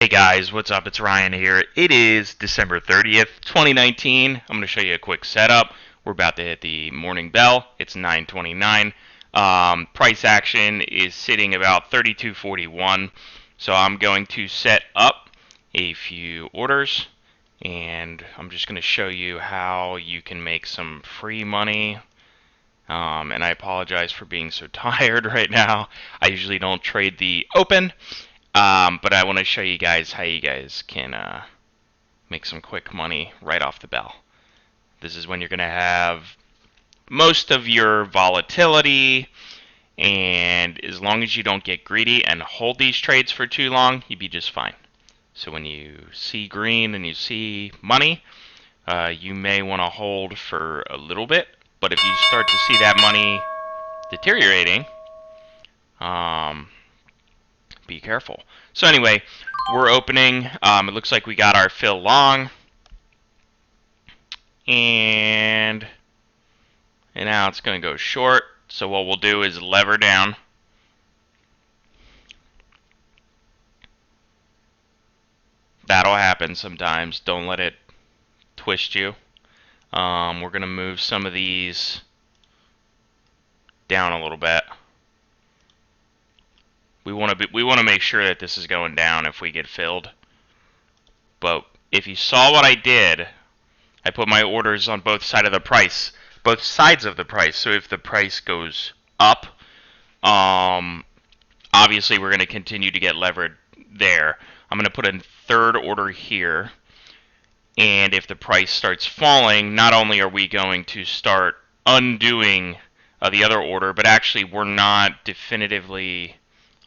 Hey guys, what's up? It's Ryan here. It is December 30th, 2019. I'm going to show you a quick setup. We're about to hit the morning bell. It's 9:29. Price action is sitting about 32.41. So I'm going to set up a few orders and I'm just going to show you how you can make some free money. And I apologize for being so tired right now. I usually don't trade the open. But I want to show you guys how you guys can make some quick money right off the bell. This is when you're going to have most of your volatility, and as long as you don't get greedy and hold these trades for too long, you'd be just fine. So when you see green and you see money, you may want to hold for a little bit, but if you start to see that money deteriorating, be careful. So anyway, we're opening. It looks like we got our fill long, and now it's going to go short. So what we'll do is lever down. That'll happen sometimes. Don't let it twist you. We're going to move some of these down a little bit. We want to make sure that this is going down if we get filled. But if you saw what I did, I put my orders on both sides of the price. Both sides of the price. So if the price goes up, obviously we're going to continue to get levered there. I'm going to put a third order here. And if the price starts falling, not only are we going to start undoing the other order, but actually we're not definitively...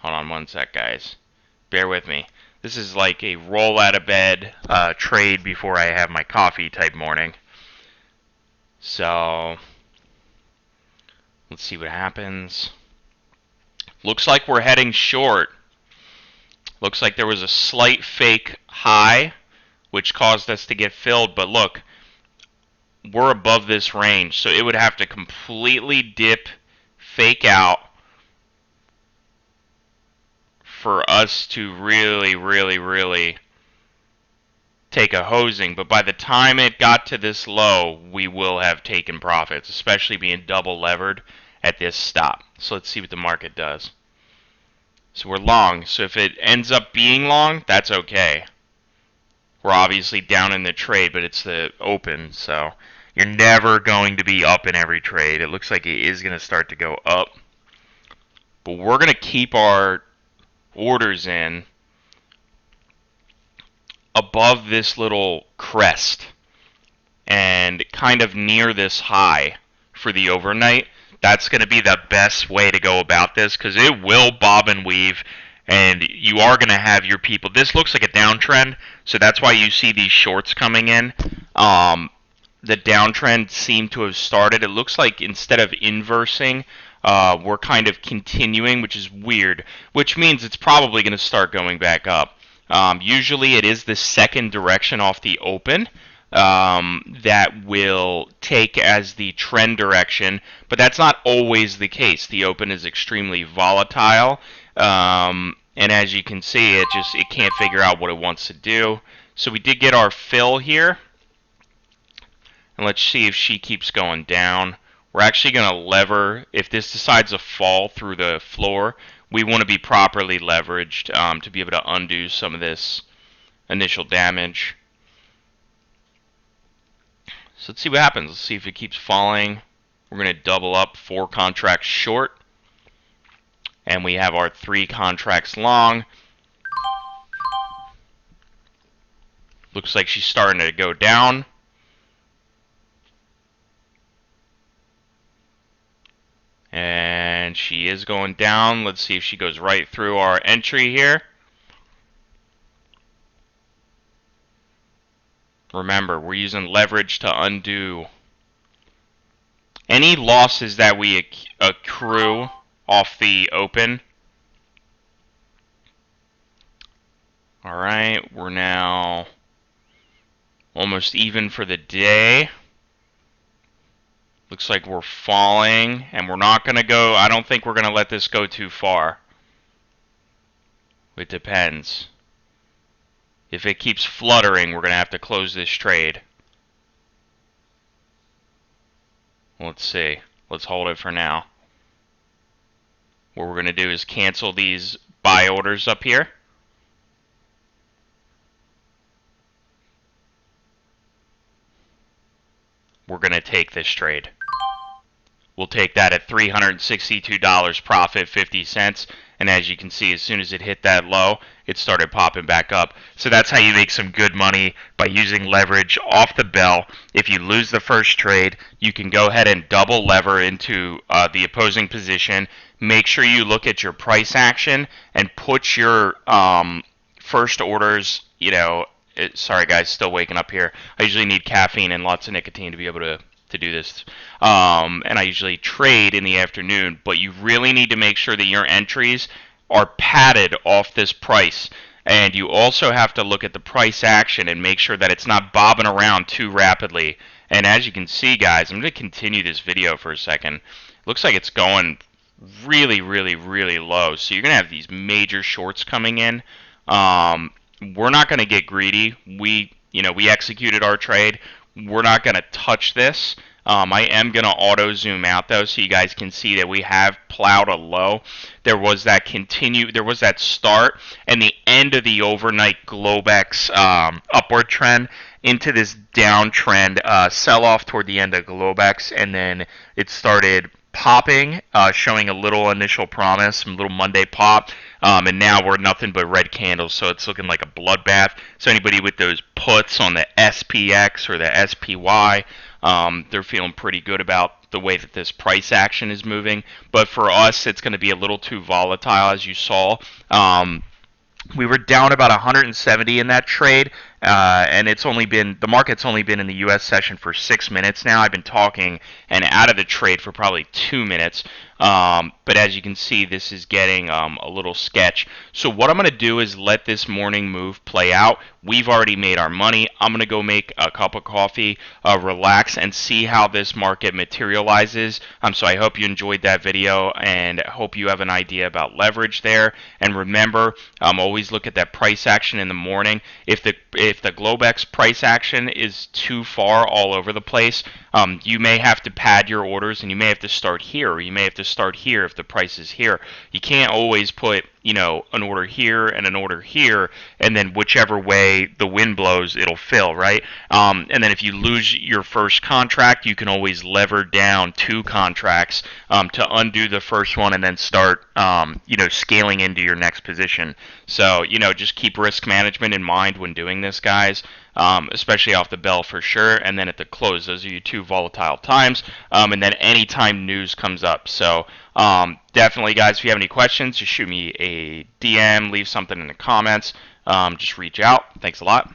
Hold on one sec, guys. Bear with me. This is like a roll out of bed trade before I have my coffee type morning. So let's see what happens. Looks like we're heading short. Looks like there was a slight fake high, which caused us to get filled. But look, we're above this range, so it would have to completely dip, fake out, for us to really take a hosing. But by the time it got to this low, we will have taken profits, especially being double levered at this stop. So let's see what the market does. So we're long. So if it ends up being long, that's okay. We're obviously down in the trade, but it's the open, so you're never going to be up in every trade. It looks like it is going to start to go up. But we're going to keep our orders in above this little crest and kind of near this high for the overnight. That's going to be the best way to go about this because it will bob and weave and you are going to have your people. This looks like a downtrend, so that's why you see these shorts coming in. The downtrend seemed to have started. It looks like instead of inversing, we're kind of continuing, which is weird, which means it's probably going to start going back up. Usually it is the second direction off the open that will take as the trend direction, but that's not always the case. The open is extremely volatile, and as you can see, it can't figure out what it wants to do. So we did get our fill here, and let's see if she keeps going down. We're actually going to lever. If this decides to fall through the floor, we want to be properly leveraged to be able to undo some of this initial damage. So let's see what happens. Let's see if it keeps falling. We're going to double up 4 contracts short. And we have our 3 contracts long. Looks like she's starting to go down. And she is going down. Let's see if she goes right through our entry here. Remember, we're using leverage to undo any losses that we accrue off the open. Alright, we're now almost even for the day. Looks like we're falling, and we're not going to go, I don't think we're going to let this go too far. It depends. If it keeps fluttering, we're going to have to close this trade. Let's see. Let's hold it for now. What we're going to do is cancel these buy orders up here. We're going to take this trade. We'll take that at $362 profit 50 cents. And as you can see, as soon as it hit that low, it started popping back up. So that's how you make some good money, by using leverage off the bell. If you lose the first trade, you can go ahead and double lever into the opposing position. Make sure you look at your price action and put your first orders, sorry guys, still waking up here. I usually need caffeine and lots of nicotine to be able to do this. And I usually trade in the afternoon, but you really need to make sure that your entries are padded off this price. And you also have to look at the price action and make sure that it's not bobbing around too rapidly. And as you can see, guys, I'm going to continue this video for a second. It looks like it's going really, really, really low. So you're going to have these major shorts coming in. We're not going to get greedy. We executed our trade. We're not going to touch this. I am going to auto zoom out though, so you guys can see that we have plowed a low. There was that start and the end of the overnight Globex upward trend into this downtrend sell off toward the end of Globex, and then it started popping, showing a little initial promise, some little Monday pop, and now we're nothing but red candles, so it's looking like a bloodbath. So anybody with those puts on the SPX or the SPY, they're feeling pretty good about the way that this price action is moving. But for us, it's going to be a little too volatile, as you saw. We were down about 170 in that trade, and the market's only been in the U.S. session for 6 minutes now. I've been talking and out of the trade for probably 2 minutes. But as you can see, this is getting a little sketch. So what I'm going to do is let this morning move play out. We've already made our money. I'm going to go make a cup of coffee, relax, and see how this market materializes. So I hope you enjoyed that video, and hope you have an idea about leverage there. And remember, always look at that price action in the morning. If the Globex price action is too far all over the place, you may have to pad your orders, and you may have to start here, or you may have to start here if the price is here. You can't always put an order here and an order here, and then whichever way the wind blows, it'll fill, right? And then if you lose your first contract, you can always lever down 2 contracts to undo the first one, and then start scaling into your next position. So just keep risk management in mind when doing this, guys. Especially off the bell for sure, and then at the close. Those are your 2 volatile times, and then anytime news comes up. So definitely, guys, if you have any questions, just shoot me a DM, leave something in the comments, just reach out. Thanks a lot.